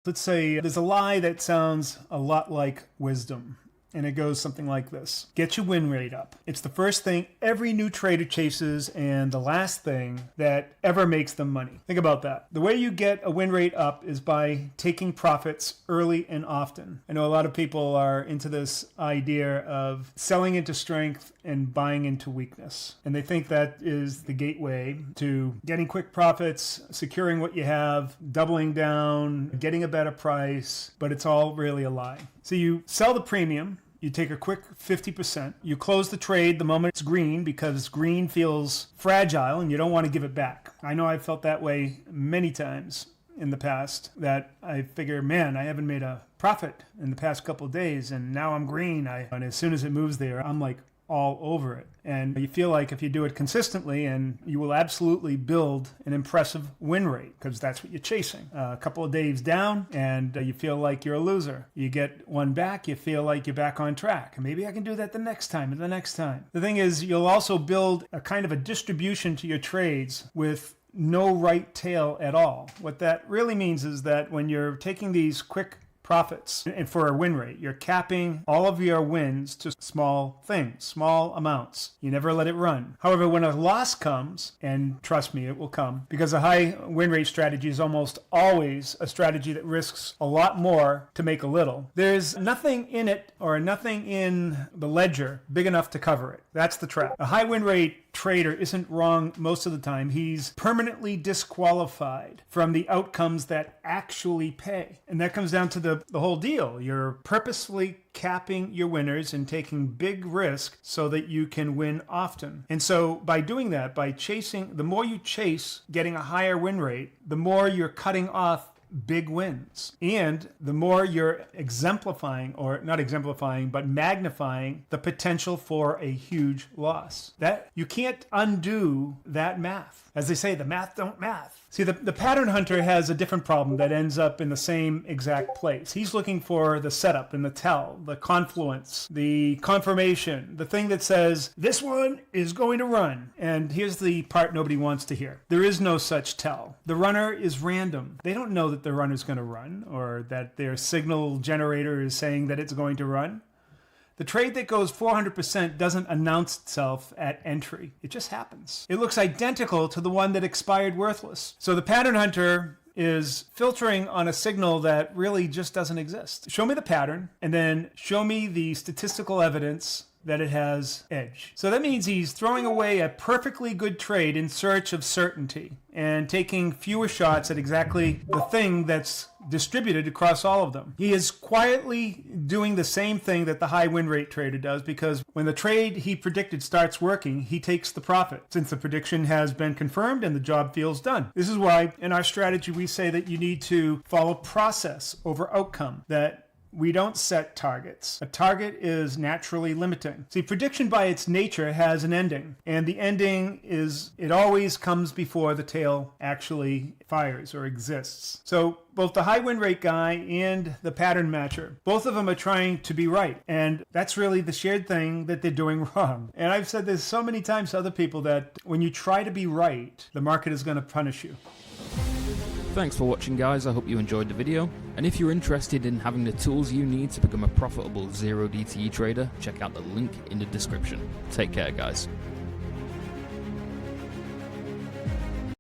Let's say there's a lie that sounds a lot like wisdom, and it goes something like this. Get your win rate up. It's the first thing every new trader chases and the last thing that ever makes them money. Think about that. The way you get a win rate up is by taking profits early and often. I know a lot of people are into this idea of selling into strength and buying into weakness. And they think that is the gateway to getting quick profits, securing what you have, doubling down, getting a better price, but it's all really a lie. So you sell the premium, you take a quick 50%, you close the trade the moment it's green because green feels fragile and you don't want to give it back. I know I've felt that way many times in the past, that I figure, man, I haven't made a profit in the past couple of days and now I'm green. And as soon as it moves there, I'm like all over it. And you feel like if you do it consistently, and you will absolutely build an impressive win rate because that's what you're chasing. A couple of days down and you feel like you're a loser. You get one back, you feel like you're back on track. Maybe I can do that the next time and the next time. The thing is, you'll also build a kind of a distribution to your trades with no right tail at all. What that really means is that when you're taking these quick profits and for a win rate, you're capping all of your wins to small things, small amounts. You never let it run. However, when a loss comes, and trust me, it will come, because a high win rate strategy is almost always a strategy that risks a lot more to make a little. There's nothing in it or nothing in the ledger big enough to cover it. That's the trap. A high win rate trader isn't wrong most of the time. He's permanently disqualified from the outcomes that actually pay. And that comes down to the whole deal. You're purposefully capping your winners and taking big risk so that you can win often. And so by doing that, by chasing, the more you chase getting a higher win rate, the more you're cutting off big wins. And the more you're exemplifying, or not exemplifying, but magnifying the potential for a huge loss. That you can't undo that math. As they say, the math don't math. See, the pattern hunter has a different problem that ends up in the same exact place. He's looking for the setup and the tell, the confluence, the confirmation, the thing that says, this one is going to run. And here's the part nobody wants to hear. There is no such tell. The runner is random. They don't know that the runner's going to run or that their signal generator is saying that it's going to run. The trade that goes 400% doesn't announce itself at entry. It just happens. It looks identical to the one that expired worthless. So the pattern hunter is filtering on a signal that really just doesn't exist. Show me the pattern and then show me the statistical evidence that it has edge. So that means he's throwing away a perfectly good trade in search of certainty and taking fewer shots at exactly the thing that's distributed across all of them. He is quietly doing the same thing that the high win rate trader does, because when the trade he predicted starts working, he takes the profit since the prediction has been confirmed and the job feels done. This is why in our strategy we say that you need to follow process over outcome, that we don't set targets. A target is naturally limiting. See, prediction by its nature has an ending, and the ending is, it always comes before the tail actually fires or exists. So both the high win rate guy and the pattern matcher, both of them are trying to be right, and that's really the shared thing that they're doing wrong. And I've said this so many times to other people that when you try to be right, the market is going to punish you. Thanks for watching, guys. I hope you enjoyed the video, and if you're interested in having the tools you need to become a profitable zero DTE trader, check out the link in the description. Take care, guys.